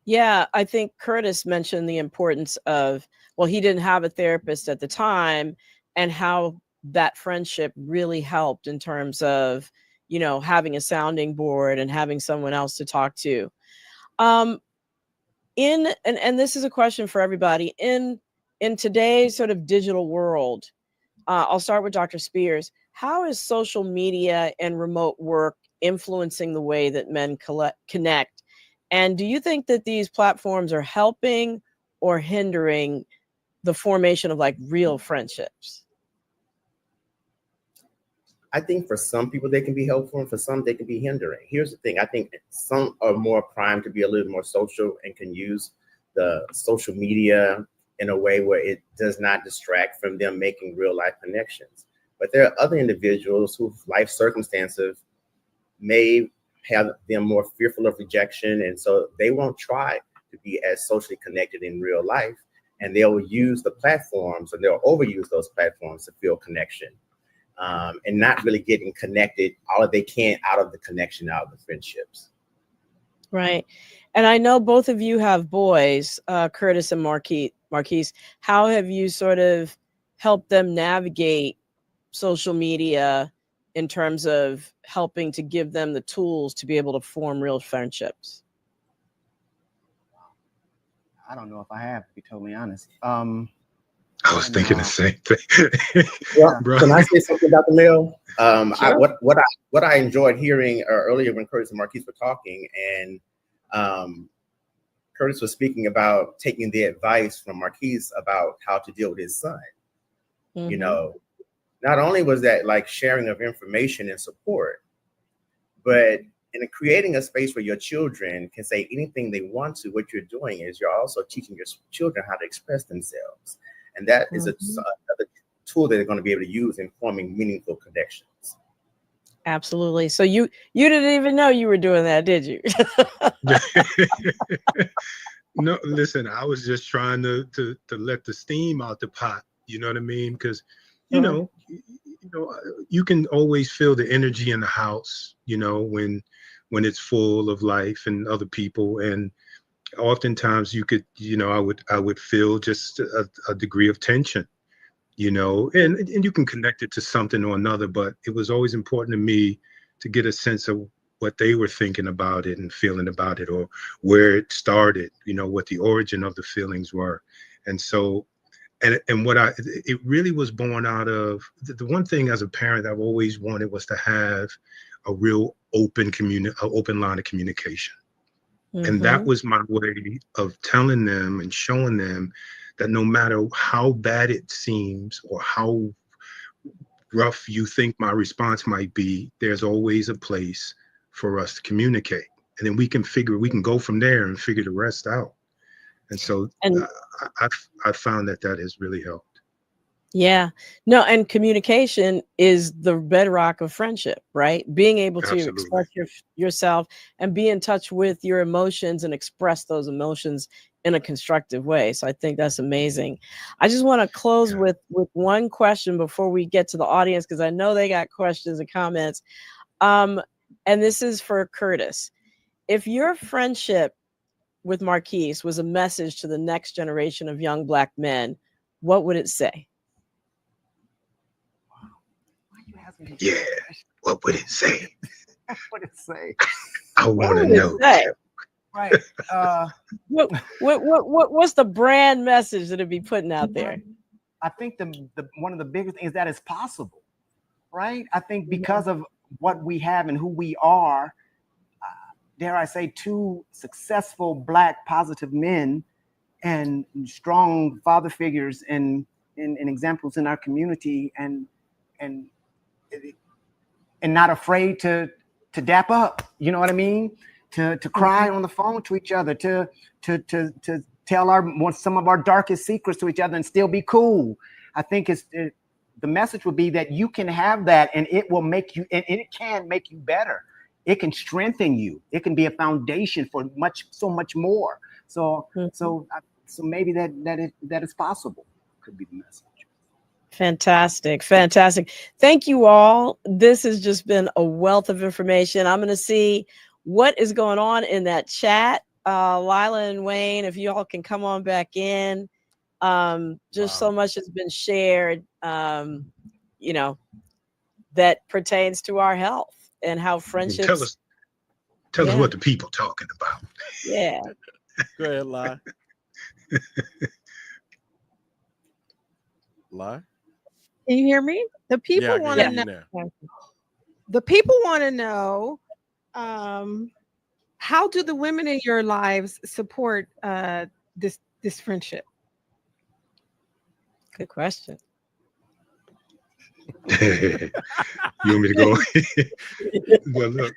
Speaker 1: Yeah, I think Curtis mentioned the importance of, well, he didn't have a therapist at the time, and how that friendship really helped in terms of, you know, having a sounding board and having someone else to talk to. And this is a question for everybody in today's sort of digital world. I'll start with Dr. Spears. How is social media and remote work influencing the way that men connect? And do you think that these platforms are helping or hindering the formation of like real friendships?
Speaker 8: I think for some people they can be helpful, and for some they can be hindering. Here's the thing. I think some are more primed to be a little more social and can use the social media in a way where it does not distract from them making real life connections. But there are other individuals whose life circumstances may have them more fearful of rejection. And so they won't try to be as socially connected in real life. And they'll use the platforms, or they'll overuse those platforms to feel connection, and not really getting connected all that they can out of the connection, out of the friendships.
Speaker 1: Right. And I know both of you have boys, Curtis and Marquis. How have you sort of helped them navigate social media in terms of helping to give them the tools to be able to form real friendships?
Speaker 5: I don't know if I have, to be totally honest.
Speaker 7: I was thinking the same thing.
Speaker 8: Well, can I say something about the MEL? Sure. What I enjoyed hearing earlier when Curtis and Marquis were talking, and Curtis was speaking about taking the advice from Marquis about how to deal with his son. Mm-hmm. You know, not only was that like sharing of information and support, but in creating a space where your children can say anything they want to, what you're doing is you're also teaching your children how to express themselves. And that is another tool that they're going to be able to use in forming meaningful connections.
Speaker 1: Absolutely. So you didn't even know you were doing that, did you?
Speaker 7: No, listen, I was just trying to let the steam out the pot. You know what I mean? Because, you know, you can always feel the energy in the house, you know, when it's full of life and other people. And oftentimes you could, you know, I would feel just a degree of tension, you know, and you can connect it to something or another, but it was always important to me to get a sense of what they were thinking about it and feeling about it, or where it started, you know, what the origin of the feelings were. And so, and it really was born out of the one thing as a parent I've always wanted was to have a real open line of communication. Mm-hmm. And that was my way of telling them and showing them that no matter how bad it seems or how rough you think my response might be, there's always a place for us to communicate. And then we can go from there and figure the rest out. And so I found that has really helped.
Speaker 1: Yeah, no, and communication is the bedrock of friendship, right? Being able to express yourself and be in touch with your emotions and express those emotions in a constructive way. So I think that's amazing. I just want to close with one question before we get to the audience, because I know they got questions and comments. And this is for Curtis. If your friendship with Marquis was a message to the next generation of young Black men, what would it say?
Speaker 7: Yeah, what would it say?
Speaker 5: What would it say?
Speaker 7: I want to know.
Speaker 5: Right.
Speaker 1: What's the brand message that it'd be putting out there?
Speaker 5: I think the one of the biggest things that is possible, right? I think because of what we have and who we are, dare I say, two successful Black positive men and strong father figures and examples in our community, and not afraid to dap up, you know what I mean? To cry on the phone to each other, to tell some of our darkest secrets to each other and still be cool. I think the message would be that you can have that, and it will make you, and it can make you better. It can strengthen you. It can be a foundation for so much more. So maybe that is possible. Could be the message.
Speaker 1: Fantastic. Thank you all. This has just been a wealth of information. I'm going to see what is going on in that chat. Lila and Wayne, if you all can come on back in. So much has been shared, you know, that pertains to our health and how friendships.
Speaker 7: Tell us what the people talking about.
Speaker 1: Yeah.
Speaker 2: Go ahead, Lila. Lila?
Speaker 3: Can you hear me? The people want to know. The people want to know, how do the women in your lives support this friendship?
Speaker 1: Good question.
Speaker 7: You want me to go? Well, look,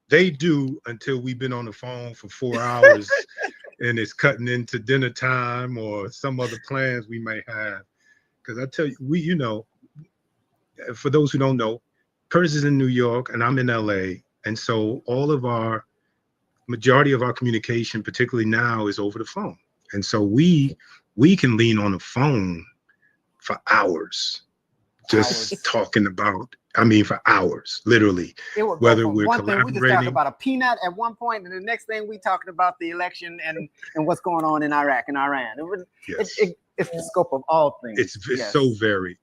Speaker 7: They do until we've been on the phone for 4 hours and it's cutting into dinner time or some other plans we may have. Because I tell you, for those who don't know, Curtis is in New York and I'm in LA. And so majority of our communication, particularly now, is over the phone. And so we can lean on the phone for hours, just talking about, for hours, literally.
Speaker 5: It would
Speaker 7: whether
Speaker 5: go from
Speaker 7: we're
Speaker 5: one thing, we just talked
Speaker 7: collaborating.
Speaker 5: about a peanut at one point, and the next thing we talking about the election and what's going on in Iraq and Iran. It's the scope of all things.
Speaker 7: It's so varied,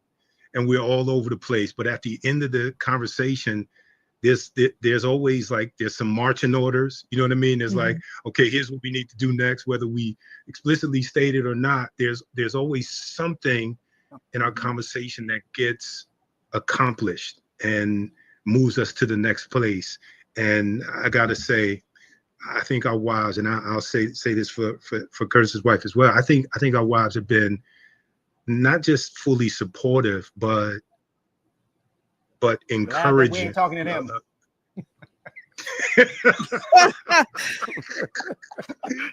Speaker 7: and we're all over the place. But at the end of the conversation, there's always there's some marching orders. You know what I mean? There's like, okay, here's what we need to do next, whether we explicitly state it or not. There's always something in our conversation that gets accomplished and moves us to the next place. And I gotta say, I think our wives, and I'll say this for Curtis's wife as well. I think our wives have been not just fully supportive, but encouraging.
Speaker 5: We ain't talking to them.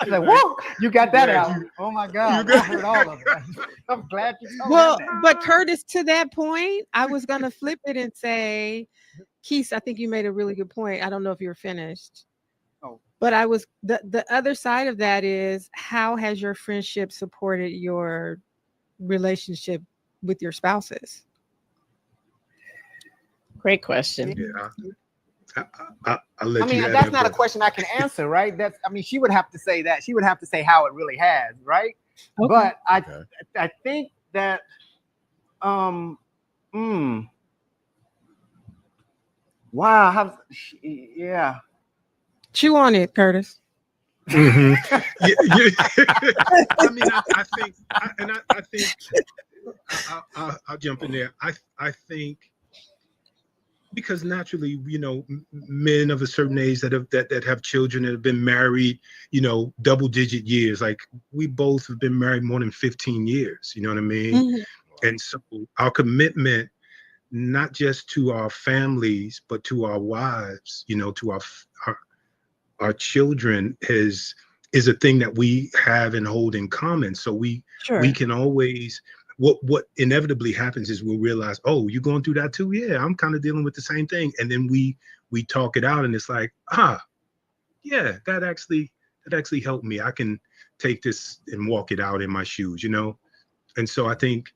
Speaker 5: Like, whoa, you got that out. Oh my God, I heard all of it. I'm glad you told me that.
Speaker 3: But Curtis, to that point, I was gonna flip it and say, Keith, I think you made a really good point. I don't know if you're finished.
Speaker 5: Oh.
Speaker 3: But the other side of that is, how has your friendship supported your relationship with your spouses?
Speaker 1: Great question.
Speaker 7: Yeah. I'll let you
Speaker 5: that's not a question I can answer, right? She would have to say that. She would have to say how it really has, right? Okay. But I think that wow, yeah.
Speaker 3: Chew on it, Curtis.
Speaker 7: Mm-hmm. I think I'll jump in there. I think, because naturally, men of a certain age that have children that have been married, double-digit years. Like, we both have been married more than 15 years. You know what I mean? Mm-hmm. And so our commitment, not just to our families, but to our wives, to our children, is a thing that we have and hold in common. So we can always. What inevitably happens is we'll realize, oh, you're going through that too? Yeah, I'm kind of dealing with the same thing. And then we talk it out, and it's like, yeah, that actually helped me. I can take this and walk it out in my shoes, And so I think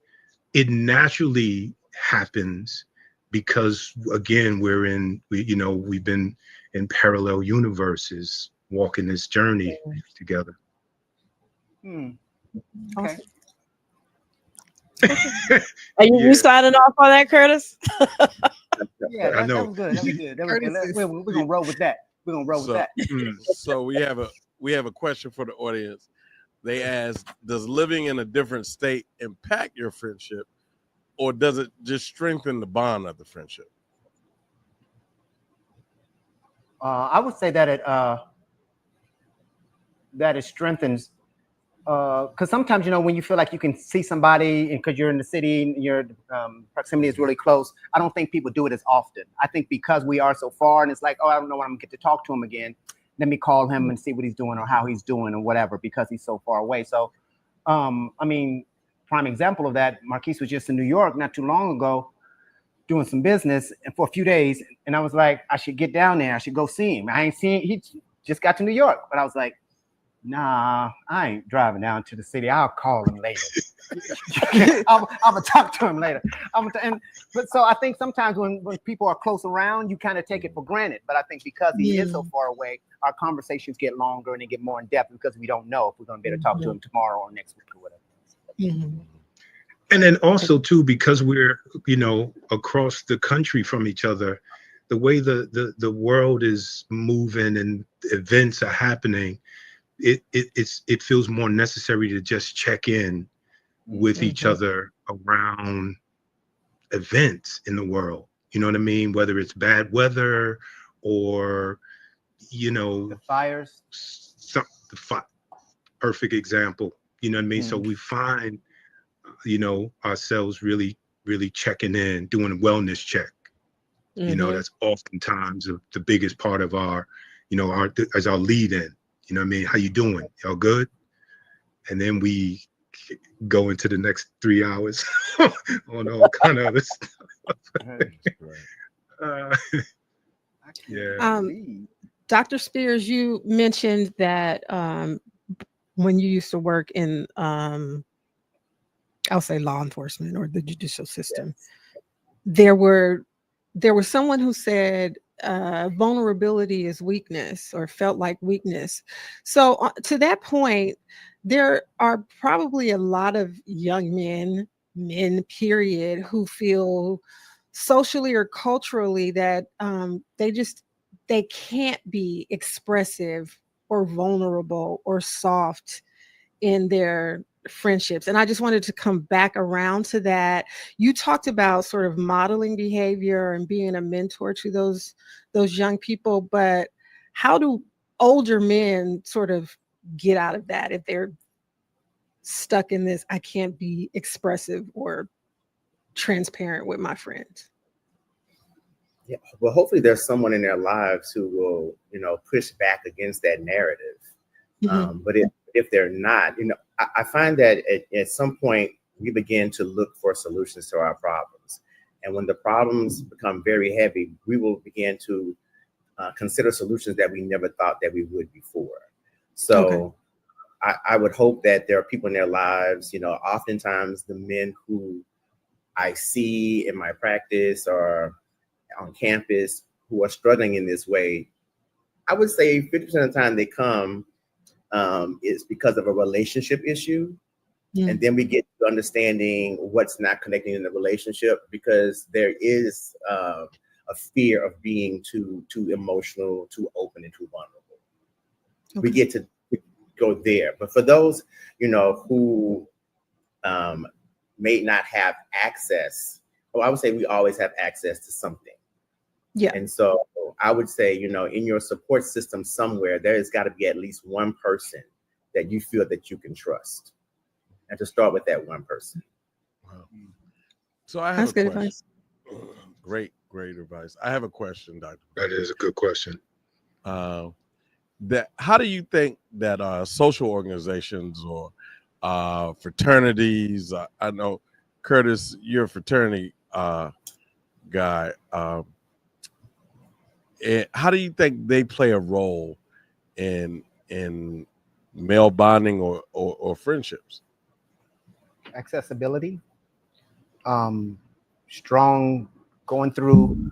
Speaker 7: it naturally happens because, again, we've been in parallel universes, walking this journey together.
Speaker 5: Okay.
Speaker 1: Are you signing off on that, Curtis?
Speaker 5: Yeah, that was good. That was good. We're gonna roll with that.
Speaker 2: So we have a question for the audience. They ask, does living in a different state impact your friendship, or does it just strengthen the bond of the friendship?
Speaker 5: I would say that it strengthens. Because sometimes, when you feel like you can see somebody, and because you're in the city and your proximity is really close, I don't think people do it as often. I think because we are so far, and it's like, oh, I don't know when I'm gonna get to talk to him again. Let me call him and see what he's doing or how he's doing or whatever, because he's so far away. So, prime example of that, Marcuis was just in New York not too long ago doing some business and for a few days. And I was like, I should get down there. I should go see him. He just got to New York, but I was like, nah, I ain't driving down to the city. I'll call him later. I'm gonna talk to him later. But so I think sometimes when people are close around, you kind of take it for granted. But I think because he is so far away, our conversations get longer and they get more in depth because we don't know if we're gonna be able to talk to him tomorrow or next week or whatever.
Speaker 7: Mm-hmm. And then also too, because we're across the country from each other, the way the world is moving and events are happening, it feels more necessary to just check in with each other around events in the world. You know what I mean? Whether it's bad weather or
Speaker 5: the fires.
Speaker 7: Perfect example. You know what I mean? So we find ourselves really checking in, doing a wellness check. You know, that's oftentimes the biggest part of our, you know, as our lead in. You know what I mean? How you doing? Y'all good? And then we go into the next 3 hours on all kind of other stuff.
Speaker 3: Yeah. Dr. Spears, you mentioned that when you used to work in, I'll say law enforcement or the judicial system, there was someone who said vulnerability is weakness or felt like weakness. So to that point, there are probably a lot of young men period, who feel socially or culturally that they can't be expressive or vulnerable or soft in their friendships. And I just wanted to come back around to that. You talked about sort of modeling behavior and being a mentor to those young people, but how do older men sort of get out of that if they're stuck in this, I can't be expressive or transparent with my friends?
Speaker 8: Yeah, well, hopefully there's someone in their lives who will, you know, push back against that narrative. But if they're not, you know, I find that at some point we begin to look for solutions to our problems. And when the problems become very heavy, we will begin to consider solutions that we never thought that we would before. So I would hope that there are people in their lives, you know, oftentimes the men who I see in my practice or on campus who are struggling in this way, I would say 50% of the time they come is because of a relationship issue. And then we get to understanding what's not connecting in the relationship, because there is a fear of being too emotional, too open, and too vulnerable. We get to go there. But for those, you know, who may not have access, well, I would say we always have access to something.
Speaker 3: Yeah.
Speaker 8: And so I would say, you know, in your support system somewhere, there has got to be at least one person that you feel that you can trust. And to start with that one person.
Speaker 2: Wow. So I have a question. Great advice. I have a question, Doctor.
Speaker 7: That is a good question.
Speaker 2: That how do you think that social organizations or fraternities? I know, Curtis, you're a fraternity guy. How do you think they play a role in male bonding or friendships?
Speaker 5: Accessibility, strong, going through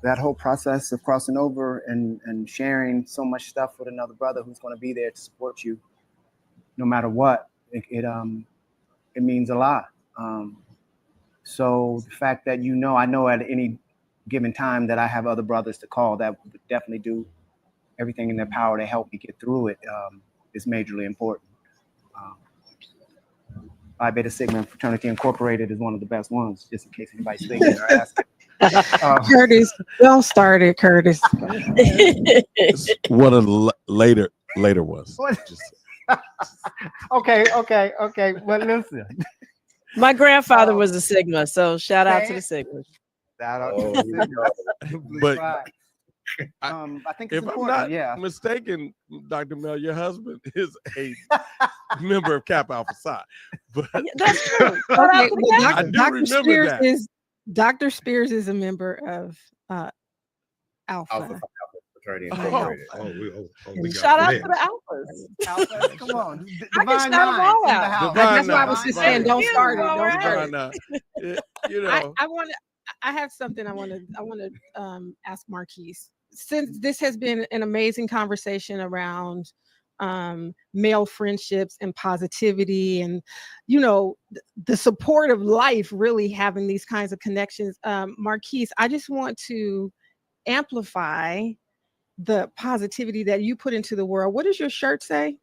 Speaker 5: that whole process of crossing over and sharing so much stuff with another brother who's going to be there to support you no matter what. It means a lot. So the fact that, you know, I know at any given time that I have other brothers to call that would definitely do everything in their power to help me get through it is majorly important. Phi Beta Sigma Fraternity Incorporated is one of the best ones, just in case anybody's thinking or asking.
Speaker 3: Curtis, don't start it, Curtis.
Speaker 2: It's one of the later ones.
Speaker 5: Okay. But listen.
Speaker 1: My grandfather was a Sigma, so shout out to the Sigmas.
Speaker 2: But
Speaker 5: I think it's
Speaker 2: if
Speaker 5: important.
Speaker 2: I'm not mistaken, Dr. Mel, your husband is a member of Kappa Alpha Psi. But
Speaker 1: that's true.
Speaker 3: Okay, well,
Speaker 2: I do remember that.
Speaker 3: Dr. Spears is a member of Alpha.
Speaker 8: Fraternity
Speaker 7: Incorporated.
Speaker 1: Shout out to the Alphas.
Speaker 5: Come on.
Speaker 1: I can shout them all out.
Speaker 3: That's why I was just saying, don't start it. Don't start
Speaker 2: it. You know,
Speaker 3: I have something I want to ask Marcuis. Since this has been an amazing conversation around male friendships and positivity, and you know, the support of life, really having these kinds of connections, Marcuis, I just want to amplify the positivity that you put into the world. What does your shirt say?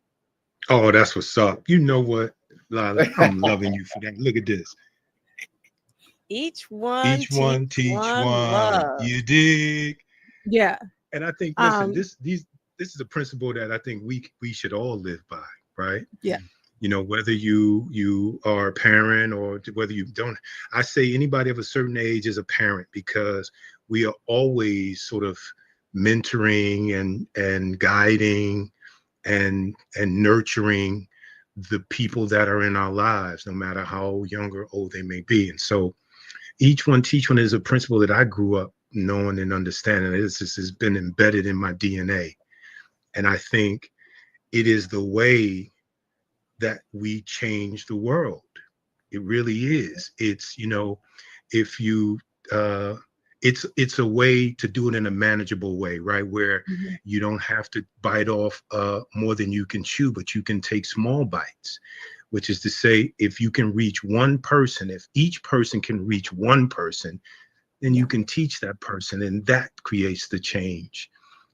Speaker 7: Oh, that's what's up. You know what, Lila, I'm loving you for that. Look at this.
Speaker 1: Each one teach one. Love.
Speaker 7: You dig?
Speaker 3: Yeah.
Speaker 7: And I think, listen, this is a principle that I think we should all live by, right?
Speaker 3: Yeah.
Speaker 7: You know, whether you are a parent or whether you don't, I say anybody of a certain age is a parent, because we are always sort of mentoring and guiding and nurturing the people that are in our lives, no matter how young or old they may be. And so each one teach one is a principle that I grew up knowing and understanding. This has been embedded in my DNA. And I think it is the way that we change the world. It really is. It's, you know, if you, it's a way to do it in a manageable way, right? Where you don't have to bite off more than you can chew, but you can take small bites, which is to say, if you can reach one person, if each person can reach one person, then you can teach that person, and that creates the change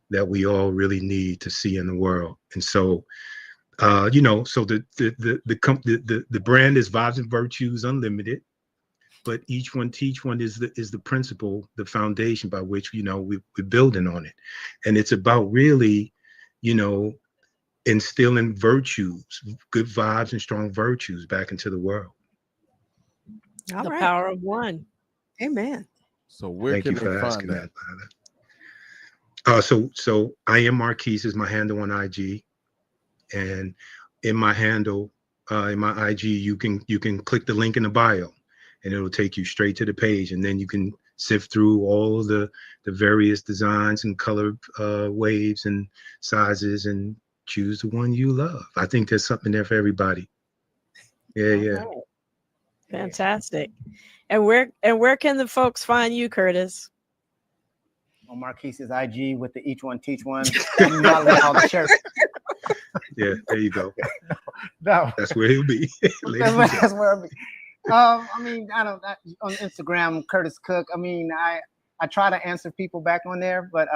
Speaker 7: that we all really need to see in the world. And so, you know, so the brand is Vibes and Virtues Unlimited, but each one teach one is the principle, the foundation by which, you know, we're building on it. And it's about really, you know, instilling virtues, good vibes and strong virtues back into the world.
Speaker 1: The power of one.
Speaker 3: Amen.
Speaker 2: So where can they find that?
Speaker 7: So I am Marquis is my handle on IG, and in my handle, in my IG, you can click the link in the bio, and it'll take you straight to the page, and then you can sift through all of the various designs and color waves and sizes and choose the one you love. I think there's something there for everybody. Yeah.
Speaker 1: Right. Fantastic. And where can the folks find you, Curtis?
Speaker 5: On Marquis's IG with the Each One Teach One. All the shirts.
Speaker 7: Yeah, there you go.
Speaker 5: No.
Speaker 7: That's where he'll be.
Speaker 5: That's where I'll be. I mean, I don't on Instagram, Curtis Cook. I mean, I try to answer people back on there, but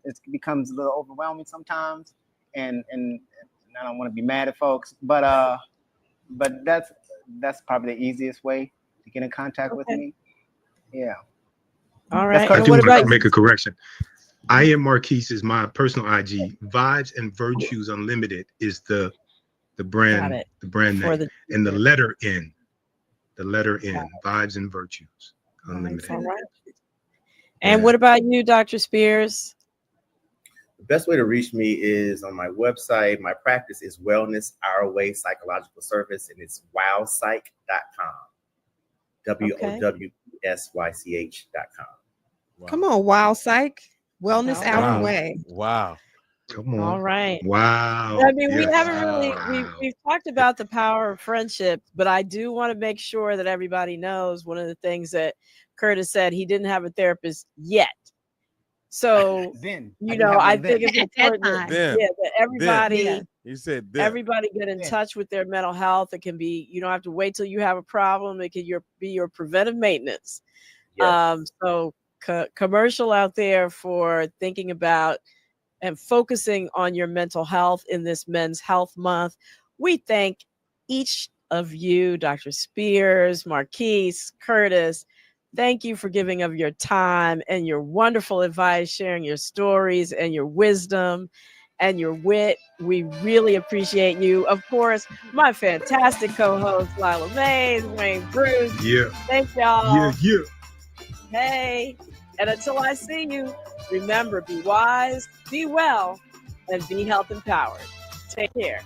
Speaker 5: it becomes a little overwhelming sometimes, and I don't want to be mad at folks, but that's probably the easiest way to get in contact with me. Yeah.
Speaker 1: All right.
Speaker 7: I do want to make a correction. I am Marquis is my personal IG. Vibes and Virtues Unlimited is the brand, the brand name, and the letter N. The letter N. Vibes and Virtues Unlimited.
Speaker 1: All right. And what about you, Dr. Spears?
Speaker 8: The best way to reach me is on my website. My practice is Wellness Our Way Psychological Service, and it's wowpsych.com. WOWSYCH.com.
Speaker 3: Wow. Come on, Wow Psych. Wellness Our Way.
Speaker 2: Wow.
Speaker 7: Come on.
Speaker 1: All right.
Speaker 7: Wow.
Speaker 1: I mean, we haven't really, we've talked about the power of friendship, but I do want to make sure that everybody knows one of the things that Curtis said, he didn't have a therapist yet. So, I think it's important that everybody,
Speaker 2: he said
Speaker 1: everybody get in touch with their mental health. It can be, you don't have to wait till you have a problem. It can be your preventive maintenance. Yes. So commercial out there for thinking about and focusing on your mental health in this Men's Health Month. We thank each of you, Dr. Spears, Marquis, Curtis. Thank you for giving of your time and your wonderful advice, sharing your stories and your wisdom and your wit. We really appreciate you. Of course, my fantastic co-host, Lila Mays, Wayne Bruce.
Speaker 7: Yeah.
Speaker 1: Thank y'all.
Speaker 7: Yeah.
Speaker 1: Hey, and until I see you, remember, be wise, be well, and be health empowered. Take care.